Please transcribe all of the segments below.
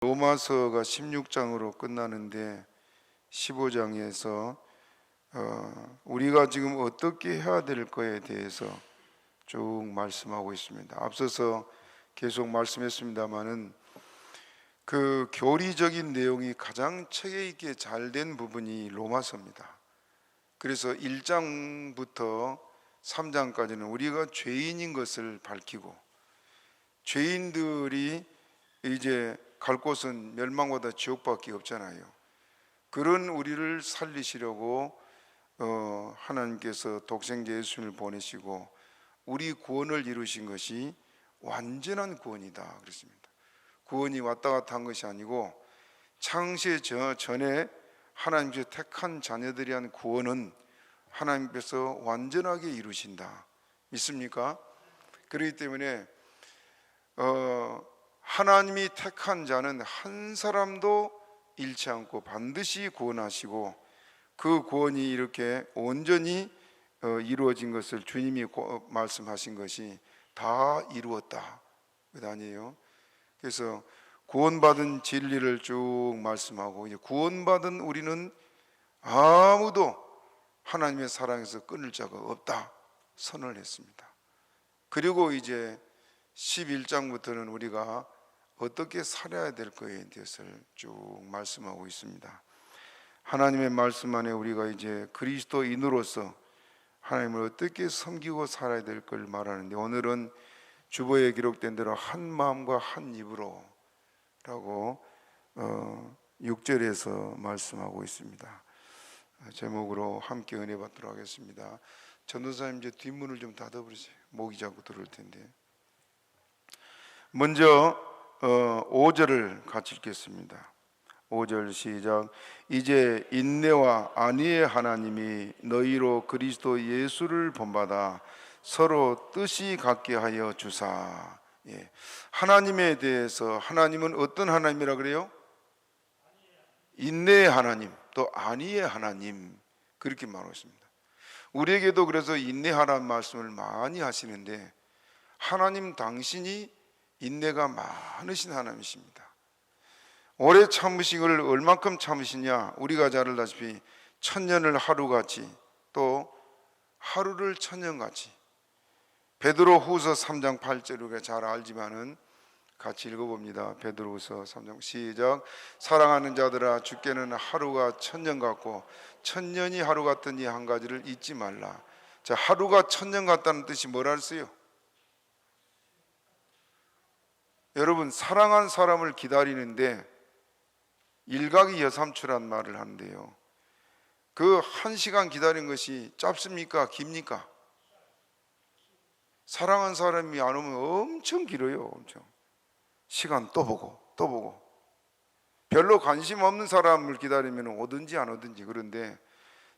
로마서가 16장으로 끝나는데 15장에서 우리가 지금 어떻게 해야 될 거에 대해서 쭉 말씀하고 있습니다. 앞서서 계속 말씀했습니다마는 그 교리적인 내용이 가장 체계 있게 잘 된 부분이 로마서입니다. 그래서 1장부터 3장까지는 우리가 죄인인 것을 밝히고, 죄인들이 이제 갈 곳은 멸망보다 지옥밖에 없잖아요. 그런 우리를 살리시려고 하나님께서 독생자 예수님을 보내시고 우리 구원을 이루신 것이 완전한 구원이다 그랬습니다. 구원이 왔다 갔다 한 것이 아니고 창세 전에 하나님께서 택한 자녀들이 한 구원은 하나님께서 완전하게 이루신다. 믿습니까? 그렇기 때문에 하나님이 택한 자는 한 사람도 잃지 않고 반드시 구원하시고, 그 구원이 이렇게 온전히 이루어진 것을 주님이 말씀하신 것이 다 이루었다 그 아니에요. 그래서 구원받은 진리를 쭉 말씀하고, 이제 구원받은 우리는 아무도 하나님의 사랑에서 끊을 자가 없다 선언을 했습니다. 그리고 이제 11장부터는 우리가 어떻게 살아야 될 거에 대해서를 쭉 말씀하고 있습니다. 하나님의 말씀 안에 우리가 이제 그리스도인으로서 하나님을 어떻게 섬기고 살아야 될 걸 말하는데, 오늘은 주보에 기록된 대로 한 마음과 한 입으로 라고 6절에서 말씀하고 있습니다. 제목으로 함께 은혜 받도록 하겠습니다. 전도사님 이제 뒷문을 좀 닫아버리세요. 목이 자꾸 들어올 텐데. 먼저 5절을 같이 읽겠습니다. 5절 시작. 이제 인내와 안위의 하나님이 너희로 그리스도 예수를 본받아 서로 뜻이 같게 하여 주사. 하나님에 대해서, 하나님은 어떤 하나님이라 그래요? 인내의 하나님, 또 안위의 하나님, 그렇게 말하고 있습니다. 우리에게도 그래서 인내하라는 말씀을 많이 하시는데, 하나님 당신이 인내가 많으신 하나님이십니다. 오래 참으신 걸 얼만큼 참으시냐, 우리가 잘 알다시피 천년을 하루같이, 또 하루를 천년같이. 베드로 후서 3장 8절 우리가 잘 알지만은 같이 읽어봅니다. 베드로 후서 3장 시작. 사랑하는 자들아, 주께는 하루가 천년 같고 천년이 하루 같더니 한 가지를 잊지 말라. 자, 하루가 천년 같다는 뜻이 뭐라 했어요? 여러분, 사랑한 사람을 기다리는데 일각이 여삼추란 말을 하는데요, 그 1시간 기다린 것이 짧습니까? 깁니까? 사랑한 사람이 안 오면 엄청 길어요. 엄청. 시간 또 보고 또 보고. 별로 관심 없는 사람을 기다리면 오든지 안 오든지. 그런데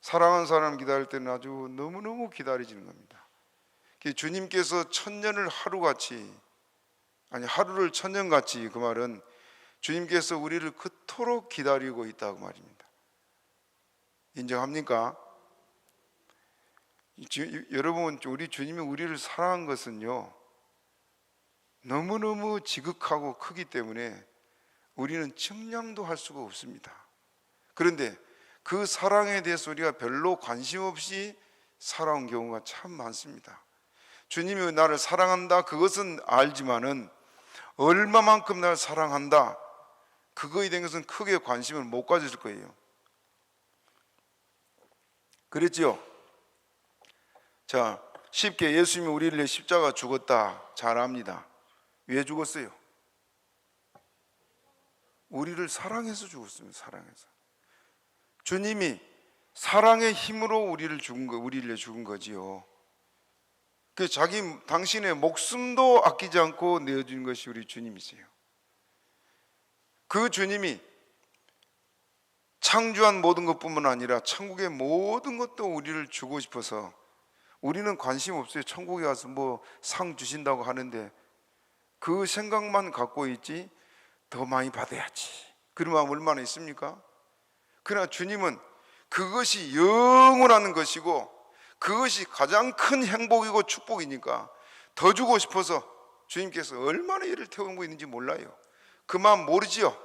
사랑한 사람 기다릴 때는 아주 너무너무 기다려지는 겁니다. 주님께서 천년을 하루같이, 아니 하루를 천년같이, 그 말은 주님께서 우리를 그토록 기다리고 있다고 말입니다. 인정합니까? 여러분, 우리 주님이 우리를 사랑한 것은요, 너무너무 지극하고 크기 때문에 우리는 측량도 할 수가 없습니다. 그런데 그 사랑에 대해서 우리가 별로 관심 없이 살아온 경우가 참 많습니다. 주님이 나를 사랑한다, 그것은 알지만은 얼마만큼 나를 사랑한다, 그거에 대한 것은 크게 관심을 못 가질 거예요. 그랬죠? 자, 쉽게 예수님이 우리를 위해 십자가 죽었다 잘 압니다. 왜 죽었어요? 우리를 사랑해서 죽었습니다. 사랑해서. 주님이 사랑의 힘으로 우리를 위해 죽은 거지요. 그 당신의 목숨도 아끼지 않고 내어준 것이 우리 주님이세요. 그 주님이 창조한 모든 것뿐만 아니라 천국의 모든 것도 우리를 주고 싶어서, 우리는 관심 없어요. 천국에 가서 뭐 상 주신다고 하는데 그 생각만 갖고 있지, 더 많이 받아야지, 그런 마음 얼마나 있습니까? 그러나 주님은 그것이 영원한 것이고 그것이 가장 큰 행복이고 축복이니까 더 주고 싶어서 주님께서 얼마나 이를 태우고 있는지 몰라요. 그 마음 모르지요?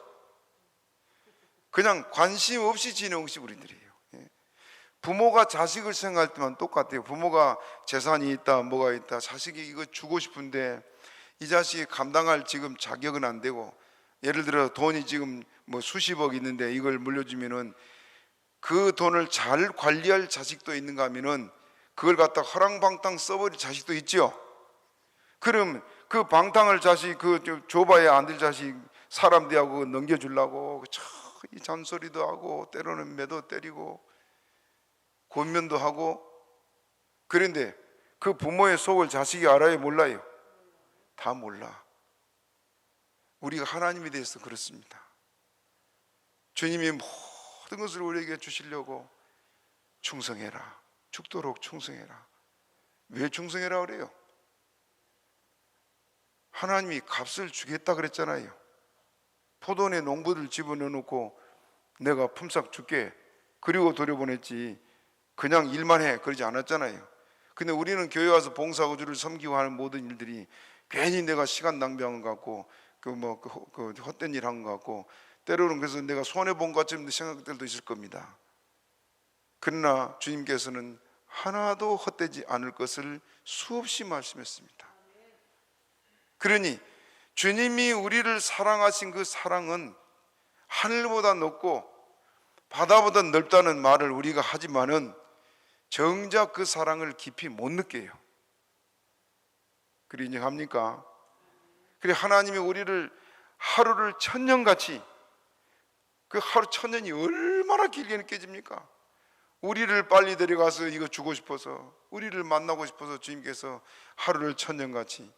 그냥 관심 없이 지내는 것이 우리들이에요. 예. 부모가 자식을 생각할 때만 똑같아요. 부모가 재산이 있다 뭐가 있다 자식이 이거 주고 싶은데 이 자식이 감당할 지금 자격은 안 되고, 예를 들어 돈이 지금 뭐 수십억 있는데 이걸 물려주면은 그 돈을 잘 관리할 자식도 있는가 하면은 그걸 갖다 허랑방탕 써버릴 자식도 있죠. 그럼 그 방탕을 자식 그 줘봐야 안 될 자식 사람들하고 넘겨주려고 이 잔소리도 하고 때로는 매도 때리고 권면도 하고. 그런데 그 부모의 속을 자식이 알아요 몰라요? 다 몰라. 우리가 하나님에 대해서 그렇습니다. 주님이 모든 것을 우리에게 주시려고 충성해라, 죽도록 충성해라. 왜 충성해라 그래요? 하나님이 값을 주겠다 그랬잖아요. 포도원에 농부들 집어넣어 놓고 내가 품삯 줄게 그리고 돌려보냈지 그냥 일만 해 그러지 않았잖아요. 근데 우리는 교회 와서 봉사구주를 섬기고 하는 모든 일들이 괜히 내가 시간 낭비한 것 같고 그 헛된 일 한 것 같고, 때로는 그래서 내가 손해본 것 같은 생각할 때도 있을 겁니다. 그러나 주님께서는 하나도 헛되지 않을 것을 수없이 말씀했습니다. 그러니 주님이 우리를 사랑하신 그 사랑은 하늘보다 높고 바다보다 넓다는 말을 우리가 하지만은 정작 그 사랑을 깊이 못 느껴요. 그래 인정합니까? 그래 하나님이 우리를 하루를 천년같이, 그 하루 천년이 얼마나 길게 느껴집니까? 우리를 빨리 데려가서 이거 주고 싶어서, 우리를 만나고 싶어서 주님께서 하루를 천년같이.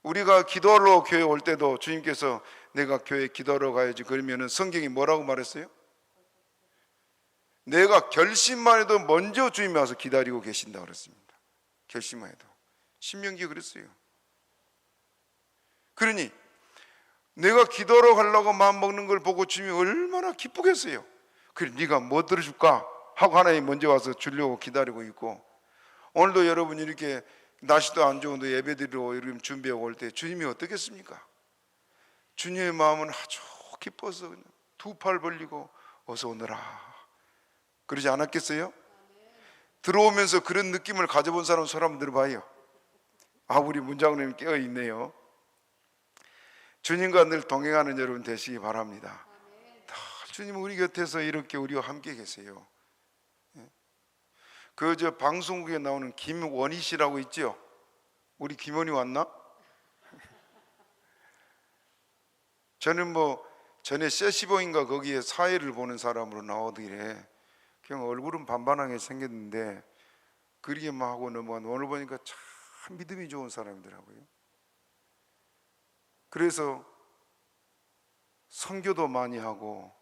우리가 기도하러 교회 올 때도 주님께서 내가 교회 기도하러 가야지 그러면은 성경이 뭐라고 말했어요? 내가 결심만 해도 먼저 주님이 와서 기다리고 계신다 그랬습니다. 결심만 해도. 신명기에 그랬어요. 그러니 내가 기도하러 가려고 마음먹는 걸 보고 주님이 얼마나 기쁘겠어요. 그래 네가 뭐 들어줄까 하고 하나님 먼저 와서 주려고 기다리고 있고, 오늘도 여러분이 이렇게 날씨도 안 좋은데 예배드리러 이렇게 준비하고 올 때 주님이 어떻겠습니까? 주님의 마음은 아주 기뻐서 그냥 두 팔 벌리고 어서 오너라 그러지 않았겠어요? 들어오면서 그런 느낌을 가져본 사람 손 한번 들어봐요. 아, 우리 문장님 깨어있네요. 주님과 늘 동행하는 여러분 되시기 바랍니다. 주님 우리 곁에서 이렇게 우리와 함께 계세요. 그 방송국에 나오는 김원희 씨라고 있죠? 우리 김원희 왔나? 저는 전에 세시봉인가 거기에 사회를 보는 사람으로 나오더래. 그냥 얼굴은 반반하게 생겼는데 그리기만 하고 넘어간, 오늘 보니까 참 믿음이 좋은 사람이더라고요. 그래서 선교도 많이 하고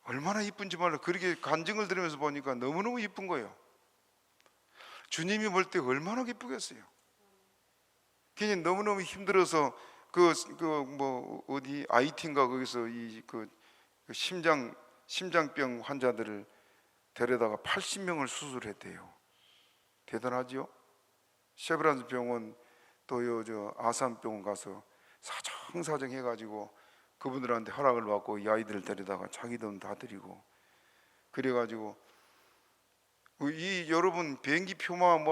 얼마나 이쁜지 몰라. 그렇게 간증을 들으면서 보니까 너무너무 이쁜 거예요. 주님이 볼 때 얼마나 기쁘겠어요. 괜히 너무너무 힘들어서 어디 IT인가 거기서 그 심장병 환자들을 데려다가 80명을 수술했대요. 대단하죠? 셰브란스 병원 또 아산병원 가서 사정사정 해가지고 그분들한테 허락을 받고 이 아이들을 데려다가 자기 돈 다 드리고 그래가지고 여러분 비행기표만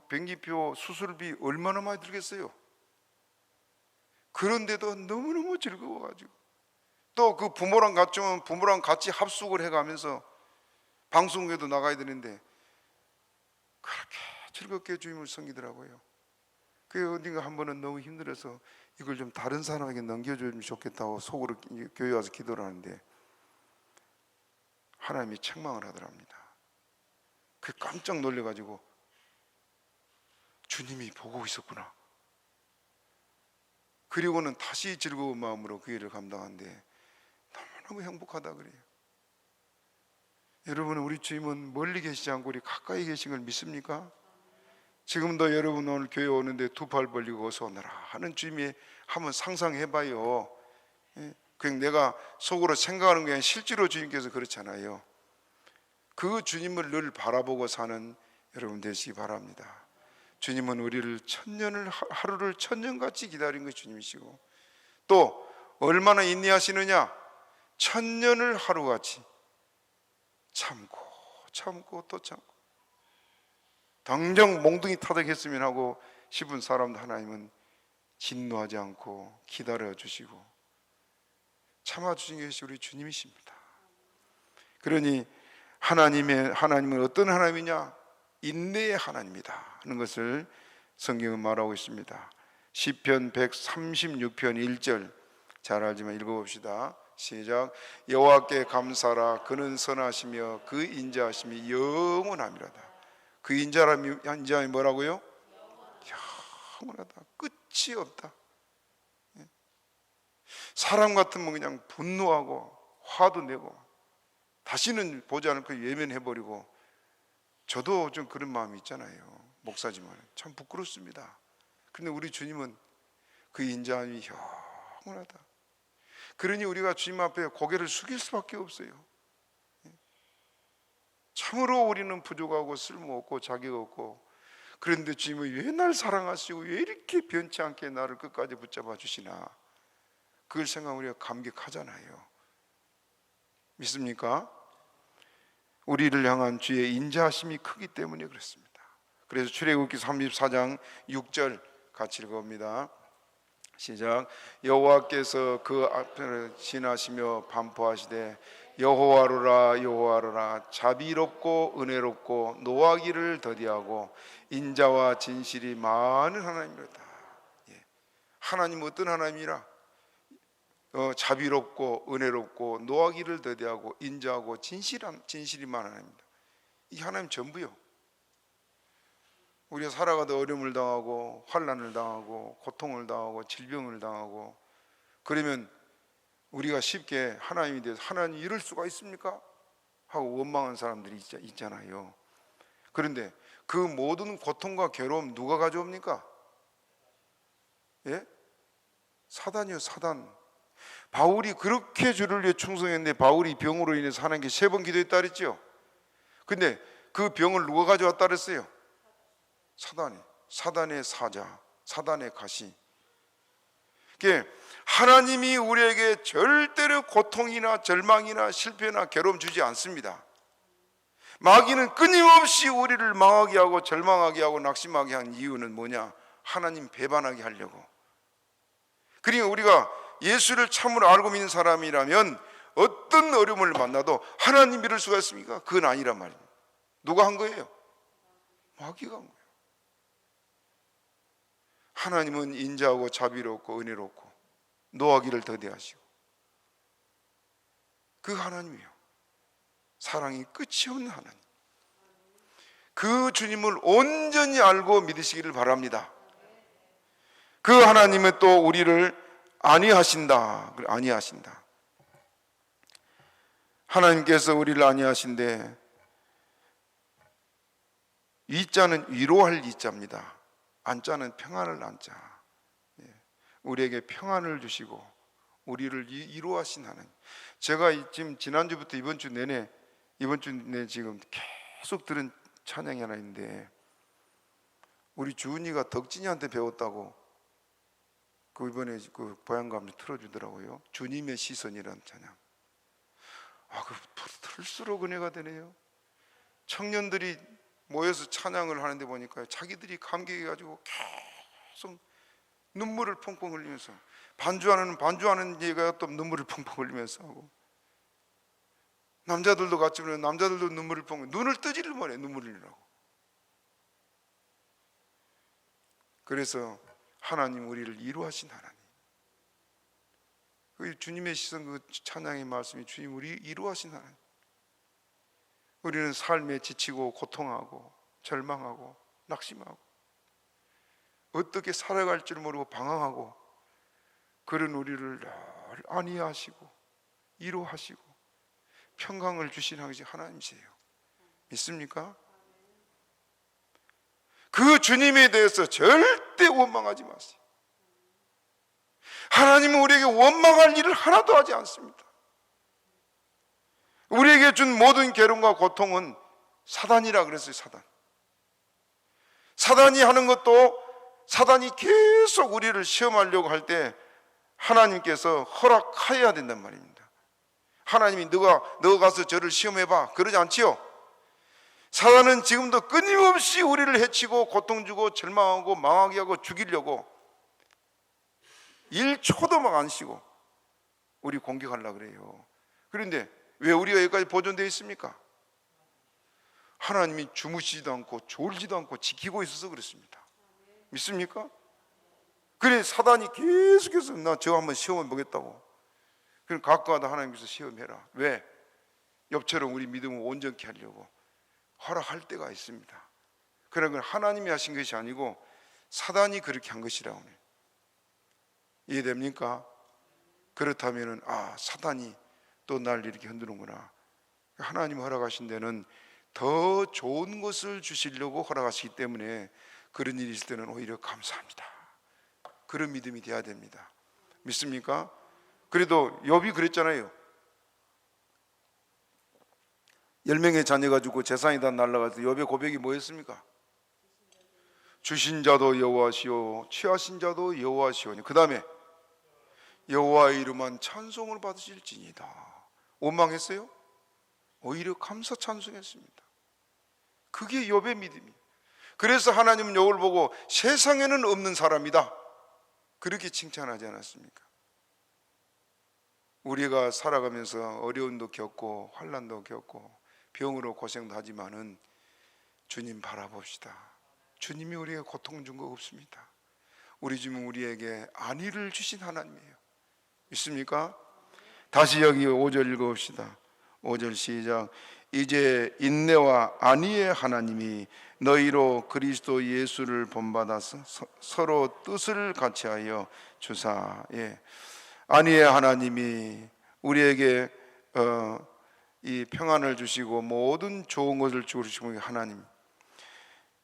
비행기표 수술비 얼마나 많이 들겠어요? 그런데도 너무너무 즐거워가지고 또 그 부모랑 같이 합숙을 해가면서 방송국에도 나가야 되는데 그렇게 즐겁게 주님을 섬기더라고요. 그 어딘가 한 번은 너무 힘들어서 이걸 좀 다른 사람에게 넘겨주면 좋겠다고 속으로 교회 와서 기도를 하는데 하나님이 책망을 하더랍니다. 그 깜짝 놀래가지고 주님이 보고 있었구나. 그리고는 다시 즐거운 마음으로 그 일을 감당하는데 너무너무 행복하다 그래요. 여러분 우리 주님은 멀리 계시지 않고 우리 가까이 계신 걸 믿습니까? 지금도 여러분 오늘 교회 오는데 두 팔 벌리고 어서 오너라 하는 주님이 한번 상상해봐요. 그냥 내가 속으로 생각하는 게 아니라 실제로 주님께서 그렇잖아요. 그 주님을 늘 바라보고 사는 여러분 되시기 바랍니다. 주님은 우리를 하루를 천년같이 기다린 그 주님이시고 또 얼마나 인내하시느냐, 천년을 하루같이 참고 또 참고, 당장 몽둥이 타덕했으면 하고 싶은 사람도 하나님은 진노하지 않고 기다려주시고 참아주신 것이 우리 주님이십니다. 그러니 하나님은 어떤 하나님이냐? 인내의 하나님이다 하는 것을 성경은 말하고 있습니다. 시편 136편 1절 잘 알지만 읽어봅시다. 시작. 여호와께 감사라. 그는 선하시며 그 인자하심이 영원함이로다. 그 인자함이 뭐라고요? 영원하다. 끝이 없다. 사람 같으면 그냥 분노하고 화도 내고 다시는 보지 않을 거 외면해버리고, 저도 좀 그런 마음이 있잖아요. 목사지만 참 부끄럽습니다. 그런데 우리 주님은 그 인자함이 영원하다. 그러니 우리가 주님 앞에 고개를 숙일 수밖에 없어요. 참으로 우리는 부족하고 쓸모없고 자격 없고, 그런데 주님은 왜 날 사랑하시고 왜 이렇게 변치 않게 나를 끝까지 붙잡아 주시나, 그걸 생각하면 우리가 감격하잖아요. 믿습니까? 우리를 향한 주의 인자하심이 크기 때문에 그렇습니다. 그래서 출애굽기 34장 6절 같이 읽어봅니다. 시작. 여호와께서 그 앞을 지나시며 반포하시되 여호와로라 여호와로라 자비롭고 은혜롭고 노하기를 더디하고 인자와 진실이 많은 하나님이로다. 하나님은 어떤 하나님이라? 자비롭고 은혜롭고 노하기를 더디하고 인자하고 진실이 많은 하나님입니다. 이 하나님 전부요. 우리가 살아가다 어려움을 당하고 환난을 당하고 고통을 당하고 질병을 당하고 그러면 우리가 쉽게 하나님에 대해서 하나님 이럴 수가 있습니까? 하고 원망하는 사람들이 있잖아요. 그런데 그 모든 고통과 괴로움 누가 가져옵니까? 예? 사단이요, 사단. 바울이 그렇게 주를 위해 충성했는데 바울이 병으로 인해서 하나님께 3번 기도했다 그랬죠. 근데 그 병을 누가 가져왔다 그랬어요? 사단이. 사단의 사자, 사단의 가시. 그게 하나님이 우리에게 절대로 고통이나 절망이나 실패나 괴로움 주지 않습니다. 마귀는 끊임없이 우리를 망하게 하고 절망하게 하고 낙심하게 한 이유는 뭐냐? 하나님 배반하게 하려고. 그러니까 우리가 예수를 참으로 알고 믿는 사람이라면 어떤 어려움을 만나도 하나님 믿을 수가 있습니까? 그건 아니란 말입니다. 누가 한 거예요? 마귀가 한 거예요. 하나님은 인자하고 자비롭고 은혜롭고 노하기를 더디하시고 그 하나님이요, 사랑이 끝이 없는 하나님, 그 주님을 온전히 알고 믿으시기를 바랍니다. 그 하나님은 또 우리를 아니하신다. 하나님께서 우리를 아니하신데, 이자는 위로할 이자입니다. 안자는 평안을 안자. 우리에게 평안을 주시고 우리를 위로하신 하나님. 제가 지금 지난주부터 이번 주 내내 지금 계속 들은 찬양이 하나 있는데, 우리 주은이가 덕진이한테 배웠다고 그 이번에 그 보양감도 틀어주더라고요. 주님의 시선이라는 찬양. 그 들을수록 은혜가 되네요. 청년들이 모여서 찬양을 하는데 보니까 자기들이 감격해가지고 계속 눈물을 펑펑 흘리면서 반주하는 얘가 또 눈물을 펑펑 흘리면서 하고, 남자들도 같이 부르면 남자들도 눈물을 펑펑, 눈을 뜨지를 못해 눈물을 흘리라고. 그래서 하나님 우리를 위로하신 하나님, 그 주님의 시선, 그 찬양의 말씀이 주님 우리 위로하신 하나님. 우리는 삶에 지치고 고통하고 절망하고 낙심하고 어떻게 살아갈 줄 모르고 방황하고 그런 우리를 늘 안위하시고 위로하시고 평강을 주시는 하나님이세요. 믿습니까? 그 주님에 대해서 절대 원망하지 마세요. 하나님은 우리에게 원망할 일을 하나도 하지 않습니다. 우리에게 준 모든 괴로움과 고통은 사단이라 그랬어요. 사단이 하는 것도, 사단이 계속 우리를 시험하려고 할 때 하나님께서 허락하여야 된단 말입니다. 하나님이 너가 가서 저를 시험해봐 그러지 않지요. 사단은 지금도 끊임없이 우리를 해치고 고통 주고 절망하고 망하게 하고 죽이려고 1초도 막 안 쉬고 우리 공격하려고 그래요. 그런데 왜 우리가 여기까지 보존되어 있습니까? 하나님이 주무시지도 않고 졸지도 않고 지키고 있어서 그렇습니다. 믿습니까? 그래 사단이 계속해서 나 저 한번 시험해 보겠다고. 그럼 가까워도 하나님께서 시험해라. 왜? 옆처럼 우리 믿음을 온전케 하려고 허락할 때가 있습니다. 그런 건 하나님이 하신 것이 아니고 사단이 그렇게 한 것이라고. 이해됩니까? 그렇다면 사단이 또 날 이렇게 흔드는구나. 하나님 허락하신 데는 더 좋은 것을 주시려고 허락하시기 때문에 그런 일이 있을 때는 오히려 감사합니다. 그런 믿음이 돼야 됩니다. 믿습니까? 그래도 욥이 그랬잖아요. 10명의 자녀가 죽고 재산이 다 날아가서 욥의 고백이 뭐였습니까? 주신 자도 여호와시오 취하신 자도 여호와시오니 그 다음에 여호와의 이름만 찬송을 받으실지니이다. 원망했어요? 오히려 감사 찬송했습니다. 그게 욥의 믿음이에요. 그래서 하나님은 욥을 보고 세상에는 없는 사람이다 그렇게 칭찬하지 않았습니까? 우리가 살아가면서 어려움도 겪고 환난도 겪고 병으로 고생도 하지만은 주님 바라봅시다. 주님이 우리에게 고통 준 거 없습니다. 우리 주님은 우리에게 안위를 주신 하나님이에요. 믿습니까? 다시 여기 5절 읽어봅시다. 5절 시작. 이제 인내와 안위의 하나님이 너희로 그리스도 예수를 본받아서 서로 뜻을 같이하여 주사. 안위의 하나님이 우리에게 이 평안을 주시고 모든 좋은 것을 주시고 하나님.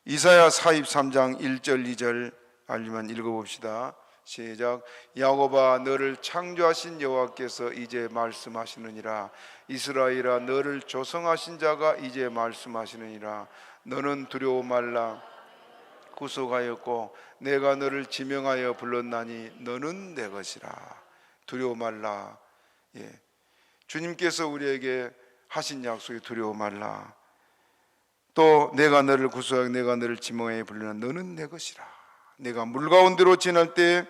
이사야 43장 1절 2절 알리만 읽어봅시다. 시작. 야곱아 너를 창조하신 여호와께서 이제 말씀하시느니라. 이스라엘아 너를 조성하신 자가 이제 말씀하시느니라. 너는 두려워 말라. 구속하였고 내가 너를 지명하여 불렀나니 너는 내 것이라. 두려워 말라. 주님께서 우리에게 하신 약속에 두려워 말라. 또 내가 너를 구속하여 내가 너를 지명하여 불렀나니 너는 내 것이라. 내가 물 가운데로 지날 때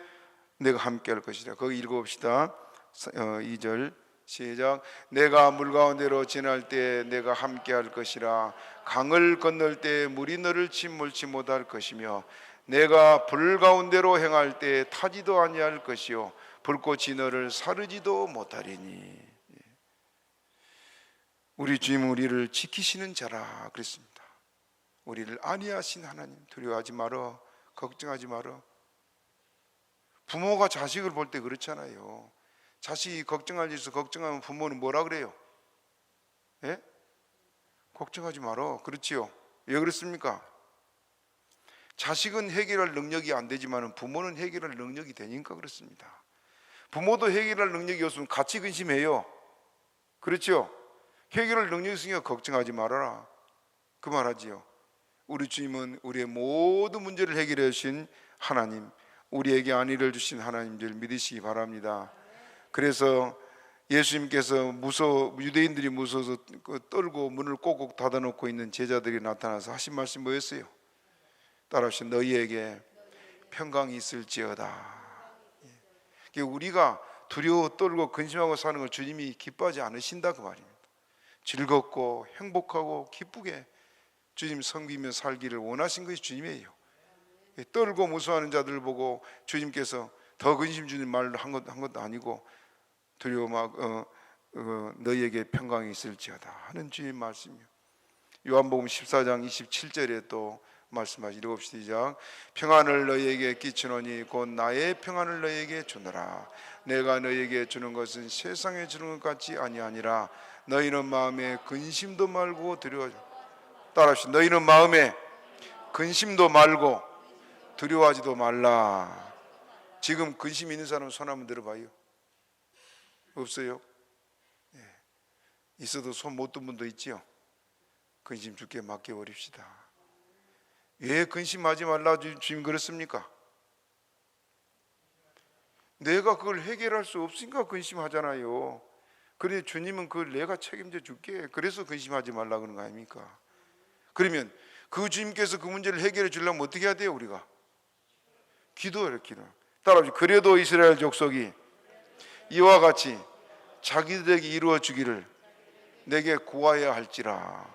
내가 함께 할 것이라. 거기 읽어봅시다. 2절 시작. 내가 물 가운데로 지날 때 내가 함께 할 것이라. 강을 건널 때 물이 너를 침몰치 못할 것이며 내가 불 가운데로 행할 때 타지도 아니할 것이요 불꽃이 너를 사르지도 못하리니. 우리 주님은 우리를 지키시는 자라 그랬습니다. 우리를 안위하신 하나님. 두려워하지 말어. 걱정하지 말어. 부모가 자식을 볼 때 그렇잖아요. 자식이 걱정할 일에서 걱정하면 부모는 뭐라 그래요? 걱정하지 말어. 그렇지요? 왜 그렇습니까? 자식은 해결할 능력이 안 되지만 부모는 해결할 능력이 되니까 그렇습니다. 부모도 해결할 능력이 없으면 같이 근심해요. 그렇죠? 해결할 능력이 있으니까 걱정하지 말아라 그 말하지요. 우리 주님은 우리의 모든 문제를 해결해 주신 하나님, 우리에게 안위를 주신 하나님들 믿으시기 바랍니다. 그래서 예수님께서 유대인들이 무서워서 떨고 문을 꼭꼭 닫아놓고 있는 제자들이 나타나서 하신 말씀이 뭐였어요? 따라하신 너희에게 평강이 있을지어다. 우리가 두려워 떨고 근심하고 사는 걸 주님이 기뻐하지 않으신다 그 말입니다. 즐겁고 행복하고 기쁘게 주님 섬기며 살기를 원하신 것이 주님이에요. 떨고 무서워하는 자들을 보고 주님께서 더 근심 주는 말을 한 것도 아니고 두려워 너희에게 평강이 있을지어다 하는 주님 말씀이요. 요한복음 14장 27절에 또 말씀하시 읽읍시다. 평안을 너희에게 끼치노니 곧 나의 평안을 너희에게 주노라. 내가 너희에게 주는 것은 세상에 주는 것 같이 아니하니라. 너희는 마음에 근심도 말고 두려워하지. 따라합시다. 너희는 마음에 근심도 말고 두려워하지도 말라. 지금 근심 있는 사람 손 한번 들어봐요. 없어요? 있어도 손 못 든 분도 있지요. 근심 주께 맡겨버립시다. 왜 근심하지 말라 주님 그랬습니까? 내가 그걸 해결할 수 없으니까 근심하잖아요. 그래 주님은 그걸 내가 책임져 줄게. 그래서 근심하지 말라 그러는 거 아닙니까? 그러면 그 주님께서 그 문제를 해결해 주려면 어떻게 해야 돼요? 우리가 기도해라. 기도. 따라합시다. 그래도 이스라엘 족속이 이와 같이 자기들에게 이루어 주기를 내게 구하여야 할지라.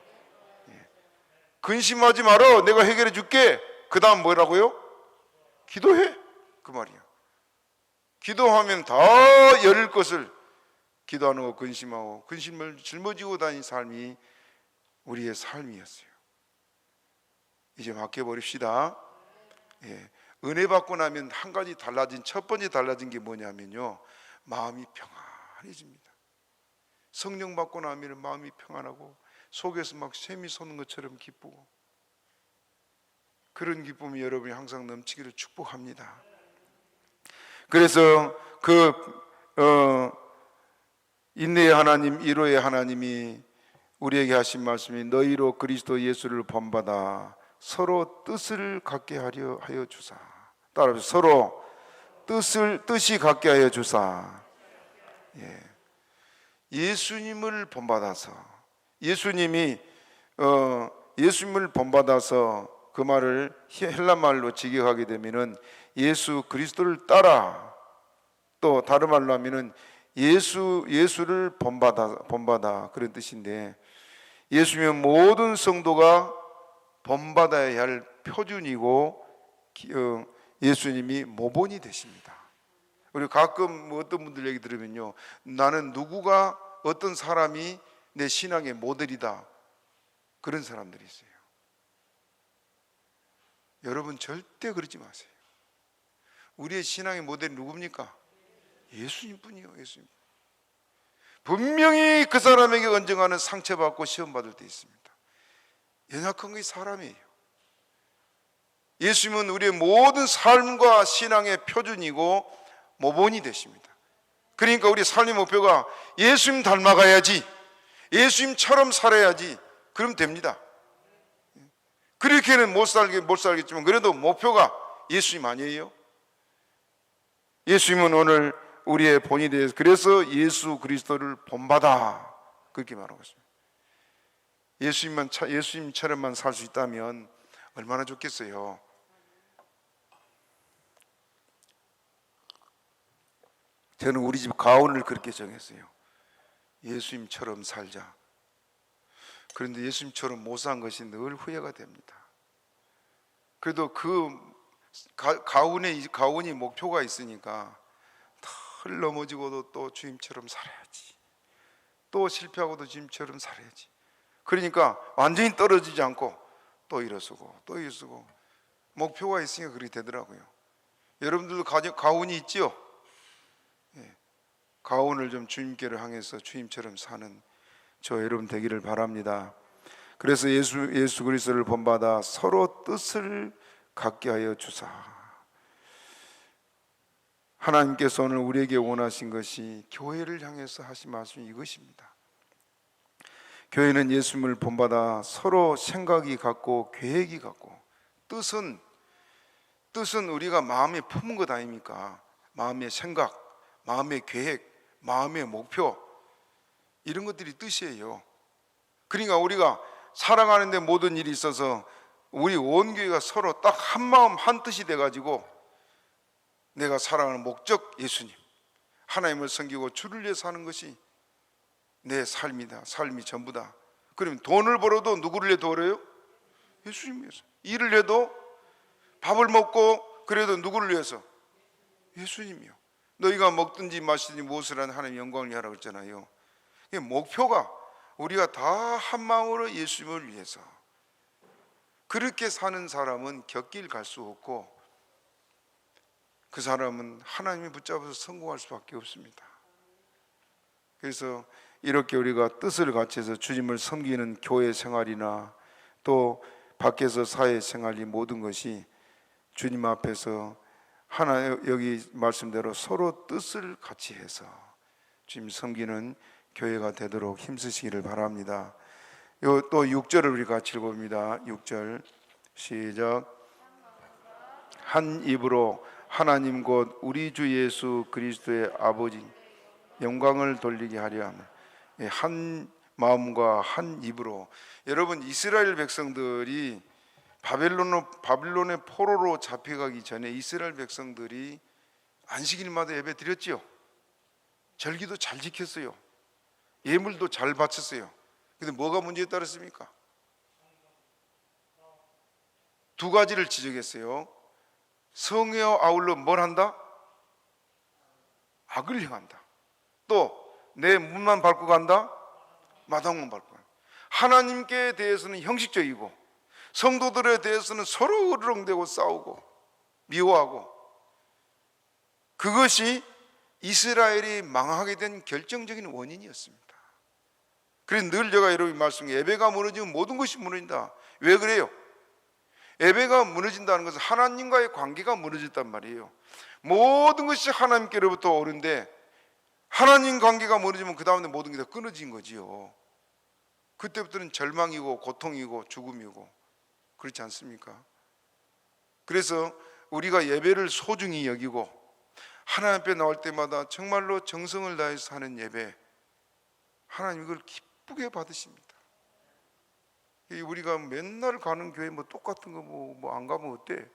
근심하지 마라. 내가 해결해 줄게. 그 다음 뭐라고요? 기도해. 그 말이야. 기도하면 다 열릴 것을 기도하는 거 근심하고 근심을 짊어지고 다닌 삶이 우리의 삶이었어요. 이제 맡겨버립시다. 예. 은혜 받고 나면 한 가지 달라진, 첫 번째 달라진 게 뭐냐면요, 마음이 평안해집니다. 성령 받고 나면 마음이 평안하고 속에서 막 샘이 솟는 것처럼 기쁘고, 그런 기쁨이 여러분이 항상 넘치기를 축복합니다. 그래서 인내의 하나님, 위로의 하나님이 우리에게 하신 말씀이 너희로 그리스도 예수를 본받아 서로 뜻을 갖게 하려 하여 주사. 따라합시다. 서로 뜻이 갖게 하여 주사. 예. 예수님을 본받아서, 예수님을 본받아서, 그 말을 헬라 말로 직역하게 되면은 예수 그리스도를 따라, 또 다른 말로 하면은 예수를 본받아 그런 뜻인데, 예수님은 모든 성도가 본받아야 할 표준이고 예수님이 모본이 되십니다. 우리 가끔 어떤 분들 얘기 들으면요, 나는 누구가 어떤 사람이 내 신앙의 모델이다, 그런 사람들이 있어요. 여러분 절대 그러지 마세요. 우리의 신앙의 모델이 누굽니까? 예수님 뿐이요. 예수님. 분명히 그 사람에게 언젠가는 상처받고 시험받을 때 있습니다. 연약한 게 사람이에요. 예수님은 우리의 모든 삶과 신앙의 표준이고 모본이 되십니다. 그러니까 우리 삶의 목표가 예수님 닮아가야지, 예수님처럼 살아야지, 그러면 됩니다. 그렇게는 못 살겠지만 그래도 목표가 예수님 아니에요? 예수님은 오늘 우리의 본이 되어서, 그래서 예수 그리스도를 본받아, 그렇게 말하고 있습니다. 예수님처럼만 살 수 있다면 얼마나 좋겠어요. 저는 우리 집 가훈을 그렇게 정했어요. 예수님처럼 살자. 그런데 예수님처럼 못 산 것이 늘 후회가 됩니다. 그래도 그 가훈이 목표가 있으니까 늘 넘어지고도 또 주님처럼 살아야지, 또 실패하고도 주님처럼 살아야지. 그러니까 완전히 떨어지지 않고 또 일어서고 또 일어서고, 목표가 있으니까 그렇게 되더라고요. 여러분들도 가훈이 있지요? 예. 가훈을 좀 주님께를 향해서 주님처럼 사는 저 여러분 되기를 바랍니다. 그래서 예수 그리스도를 본받아 서로 뜻을 갖게 하여 주사. 하나님께서 오늘 우리에게 원하신 것이, 교회를 향해서 하신 말씀이 이것입니다. 교회는 예수님을 본받아 서로 생각이 같고 계획이 같고, 뜻은 우리가 마음에 품은 것 아닙니까? 마음의 생각, 마음의 계획, 마음의 목표, 이런 것들이 뜻이에요. 그러니까 우리가 살아가는데 모든 일이 있어서 우리 온 교회가 서로 딱 한 마음 한 뜻이 돼가지고, 내가 살아가는 목적 예수님, 하나님을 섬기고 주를 위해 사는 것이 내 삶이다, 삶이 전부다. 그러면 돈을 벌어도 누구를 위해 벌어요? 예수님 위해서. 일을 해도, 밥을 먹고 그래도 누구를 위해서? 예수님이요. 너희가 먹든지 마시든지 무엇을 하는 하나님 영광을 위하라 그랬잖아요. 목표가 우리가 다 한 마음으로 예수님을 위해서, 그렇게 사는 사람은 곁길 갈 수 없고, 그 사람은 하나님이 붙잡아서 성공할 수밖에 없습니다. 그래서 이렇게 우리가 뜻을 같이 해서 주님을 섬기는 교회 생활이나 또 밖에서 사회 생활이, 모든 것이 주님 앞에서 여기 말씀대로 서로 뜻을 같이 해서 주님 섬기는 교회가 되도록 힘쓰시기를 바랍니다. 또 6절을 우리 같이 읽어봅니다. 6절 시작. 한 입으로 하나님 곧 우리 주 예수 그리스도의 아버지 영광을 돌리게 하려 하며. 한 마음과 한 입으로. 여러분, 이스라엘 백성들이 바빌론의 포로로 잡혀가기 전에 이스라엘 백성들이 안식일마다 예배 드렸지요. 절기도 잘 지켰어요. 예물도 잘 바쳤어요. 근데 뭐가 문제에 따랐습니까? 두 가지를 지적했어요. 성에 아울러 뭘 한다? 악을 행한다. 또 내 문만 밟고 간다? 마당만 밟고 간다. 하나님께 대해서는 형식적이고 성도들에 대해서는 서로 으르렁대고 싸우고 미워하고, 그것이 이스라엘이 망하게 된 결정적인 원인이었습니다. 그래서 늘 제가 여러분 말씀, 예배가 무너지면 모든 것이 무너진다. 왜 그래요? 예배가 무너진다는 것은 하나님과의 관계가 무너졌단 말이에요. 모든 것이 하나님께로부터 오는데 하나님 관계가 무너지면 그 다음에 모든 게 다 끊어진 거지요. 그때부터는 절망이고 고통이고 죽음이고, 그렇지 않습니까? 그래서 우리가 예배를 소중히 여기고 하나님 앞에 나올 때마다 정말로 정성을 다해서 하는 예배, 하나님 이걸 기쁘게 받으십니다. 우리가 맨날 가는 교회 뭐 똑같은 거 뭐 안 가면 어때?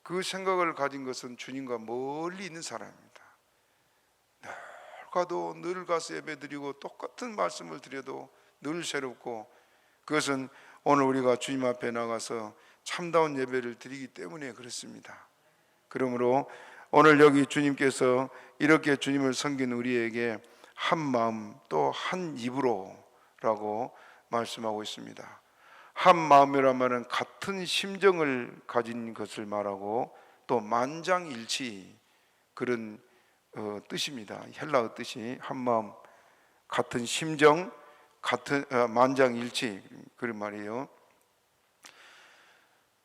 그 생각을 가진 것은 주님과 멀리 있는 사람입니다. 늘 가도 늘 가서 예배 드리고 똑같은 말씀을 드려도 늘 새롭고, 그것은 오늘 우리가 주님 앞에 나가서 참다운 예배를 드리기 때문에 그렇습니다. 그러므로 오늘 여기 주님께서 이렇게 주님을 섬기는 우리에게 한 마음 또 한 입으로 라고 말씀하고 있습니다. 한 마음이란 말은 같은 심정을 가진 것을 말하고 또 만장일치, 그런 뜻입니다. 헬라어 뜻이 한 마음, 같은 심정, 같은 만장일치, 그런 말이에요.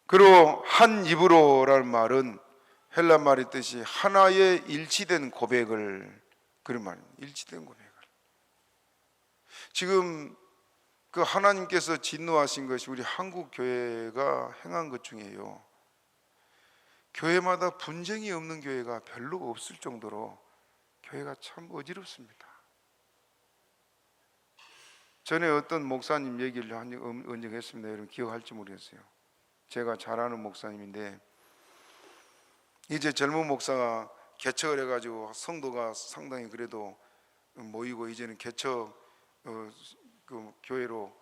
그리고 한 입으로라는 말은 헬라 말의 뜻이 하나의 일치된 고백을, 그런 말입니다. 일치된 고백을. 지금 그 하나님께서 진노하신 것이 우리 한국 교회가 행한 것 중에요, 교회마다 분쟁이 없는 교회가 별로 없을 정도로 교회가 참 어지럽습니다. 전에 어떤 목사님 얘기를 언쟁 했습니다. 여러분 기억할지 모르겠어요. 제가 잘 아는 목사님인데, 이제 젊은 목사가 개척을 해가지고 성도가 상당히 그래도 모이고, 이제는 개척 그 교회로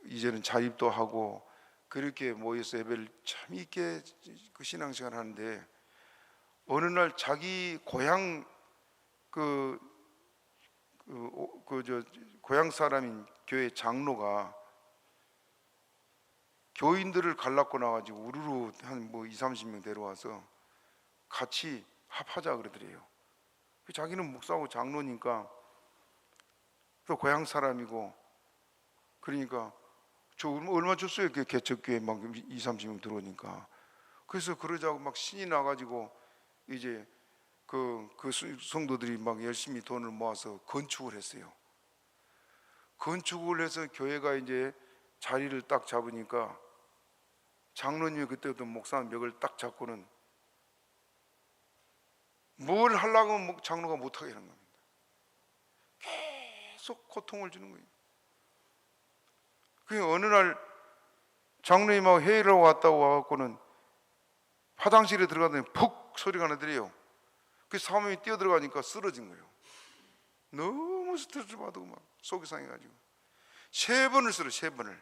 이제는 자립도 하고 그렇게 모여서 예배를 참 있게 그 신앙생활 하는데, 어느 날 자기 고향 고향 사람인 교회 장로가 교인들을 갈라고 나가지고 우르르 한 20-30명 데려와서 같이 합하자 그러더래요. 자기는 목사하고 장로니까 또 고향 사람이고, 그러니까 저 얼마 줬어요. 그 개척교회 막 20-30명 들어오니까. 그래서 그러자고 막 신이 나가지고 이제 그 성도들이 막 열심히 돈을 모아서 건축을 했어요. 건축을 해서 교회가 이제 자리를 딱 잡으니까 장로님이 그때부터 목사 멱을 딱 잡고는 뭘 하려고 하면 장로가 못하게 하는 겁니다. 계속 고통을 주는 거예요. 그 어느 날 장로님하고 회의를 하고 왔다고 와갖고는 화장실에 들어가더니 푹 소리가 나더래요. 그 사모님이 뛰어들어가니까 쓰러진 거예요. 너무 스트레스 받고 막 속이 상해가지고 3번을 쓰러 3번을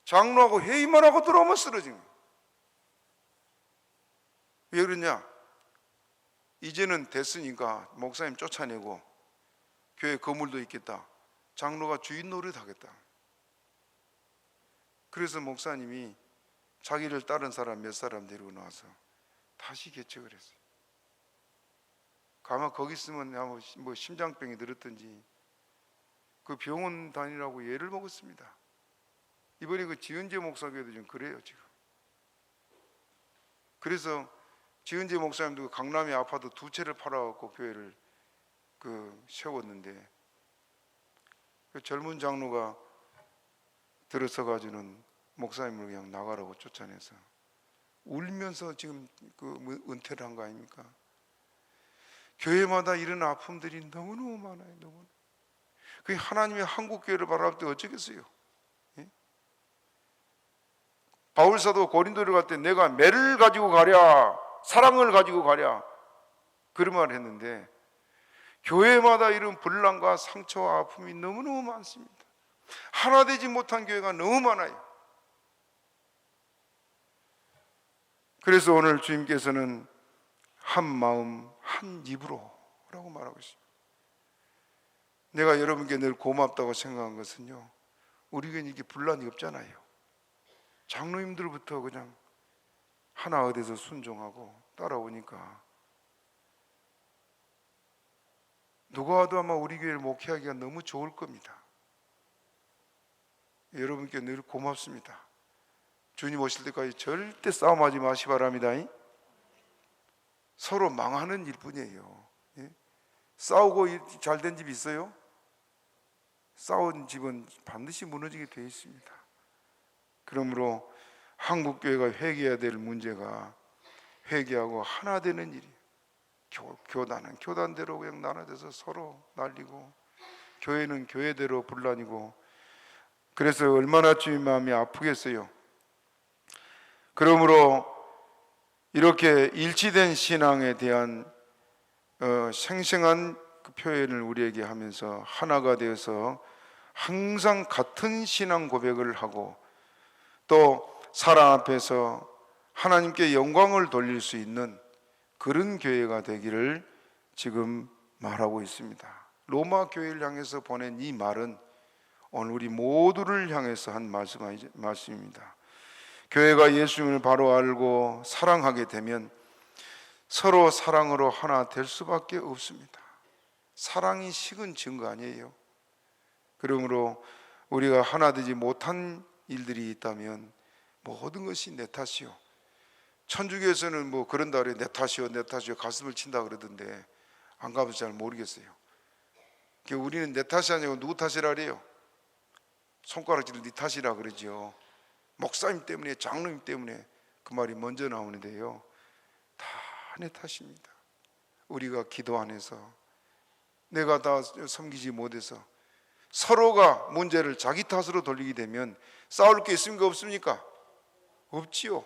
장로하고 회의만 하고 들어오면 쓰러진 거예요. 왜 그러냐? 이제는 됐으니까 목사님 쫓아내고 교회 건물도 있겠다, 장로가 주인 노릇 하겠다. 그래서 목사님이 자기를 따른 사람 몇 사람 데리고 나와서 다시 개척을 했어요. 가만 거기 있으면 뭐 심장병이 들었든지 그 병원 다니라고 예를 먹었습니다. 이번에 그 지은재 목사교회도 좀 그래요 지금. 그래서 지은재 목사님도 강남에 아파트 2채를 팔아갖고 교회를 세웠는데, 그 젊은 장로가 들어서가지고는 목사님을 그냥 나가라고 쫓아내서 울면서 지금 그 은퇴를 한 거 아닙니까? 교회마다 이런 아픔들이 너무너무 많아요. 너무. 그 하나님의 한국 교회를 바라볼 때 어쩌겠어요? 예? 바울 사도 고린도를 갈 때 내가 매를 가지고 가랴, 사랑을 가지고 가랴, 그런 말을 했는데, 교회마다 이런 분란과 상처와 아픔이 너무너무 많습니다. 하나 되지 못한 교회가 너무 많아요. 그래서 오늘 주님께서는 한 마음 한 입으로 라고 말하고 있습니다. 내가 여러분께 늘 고맙다고 생각한 것은요, 우리 교회는 이게 분란이 없잖아요. 장로님들부터 그냥 하나 어디서 순종하고 따라오니까 누가 와도 아마 우리 교회를 목회하기가 너무 좋을 겁니다. 여러분께 늘 고맙습니다. 주님 오실 때까지 절대 싸움하지 마시 바랍니다. 서로 망하는 일뿐이에요. 싸우고 잘된 집 있어요? 싸운 집은 반드시 무너지게 되어 있습니다. 그러므로 한국교회가 회개해야 될 문제가 회개하고 하나 되는 일이에요. 교단은 교단대로 그냥 나눠져서 서로 날리고, 교회는 교회대로 분란이고, 그래서 얼마나 주님 마음이 아프겠어요. 그러므로 이렇게 일치된 신앙에 대한 생생한 그 표현을 우리에게 하면서 하나가 되어서 항상 같은 신앙 고백을 하고, 또 사랑 앞에서 하나님께 영광을 돌릴 수 있는 그런 교회가 되기를 지금 말하고 있습니다. 로마 교회를 향해서 보낸 이 말은 오늘 우리 모두를 향해서 한 말씀입니다. 교회가 예수님을 바로 알고 사랑하게 되면 서로 사랑으로 하나 될 수밖에 없습니다. 사랑이 식은 증거 아니에요. 그러므로 우리가 하나 되지 못한 일들이 있다면 모든 것이 내 탓이요. 천주교에서는 뭐 그런다 그래요. 내 탓이요, 내 탓이요. 가슴을 친다 그러던데 안 가봐서 잘 모르겠어요. 우리는 내 탓이 아니고 누구 탓이라 그래요? 손가락질을 네 탓이라 그러죠. 목사님 때문에, 장로님 때문에, 그 말이 먼저 나오는데요, 다 내 탓입니다. 우리가 기도 안 해서, 내가 다 섬기지 못해서 서로가 문제를 자기 탓으로 돌리게 되면 싸울 게 있습니까? 없습니까? 없지요.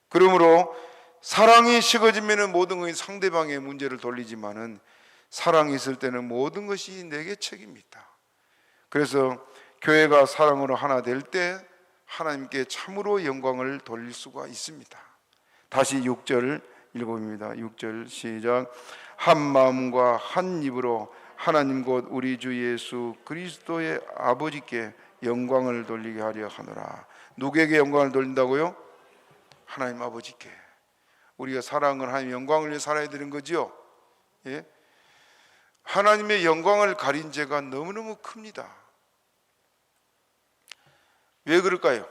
그러므로 사랑이 식어지면 모든 것이 상대방의 문제를 돌리지만은 사랑이 있을 때는 모든 것이 내게 책임입니다. 그래서 교회가 사랑으로 하나 될 때 하나님께 참으로 영광을 돌릴 수가 있습니다. 다시 6절 읽어봅니다. 6절 시작. 한 마음과 한 입으로 하나님 곧 우리 주 예수 그리스도의 아버지께 영광을 돌리게 하려 하노라. 누구에게 영광을 돌린다고요? 하나님 아버지께. 우리가 사랑을 하나님 영광을 위해 살아야 되는 거죠. 예? 하나님의 영광을 가린 죄가 너무너무 큽니다. 왜 그럴까요?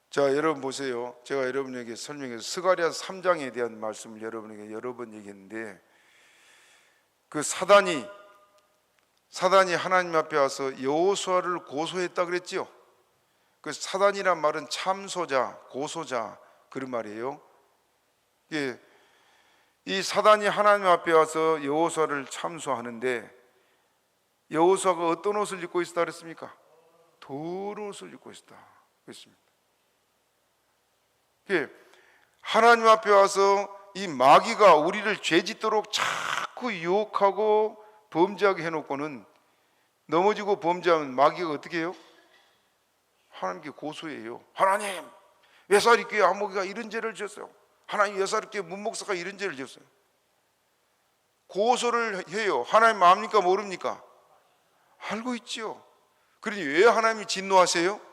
자, 여러분 보세요. 제가 여러분에게 설명해서 스가랴서 3장에 대한 말씀을 여러분에게 여러 번 얘기했는데, 그 사단이 하나님 앞에 와서 여호수아를 고소했다 그랬지요. 그 사단이란 말은 참소자, 고소자, 그런 말이에요. 예, 이 사단이 하나님 앞에 와서 여호수아를 참소하는데, 여호수아가 어떤 옷을 입고 있었다 그랬습니까? 더러운 옷을 입고 있었다 그랬습니다. 하나님 앞에 와서 이 마귀가 우리를 죄짓도록 자꾸 유혹하고 범죄하게 해놓고는, 넘어지고 범죄하면 마귀가 어떻게 해요? 하나님께 고소해요. 하나님, 외사립교회 아모기가 이런 죄를 지었어요. 하나님, 외사립교회 문목사가 이런 죄를 지었어요. 고소를 해요. 하나님 압니까 모릅니까? 알고 있죠. 그러니 왜 하나님이 진노하세요?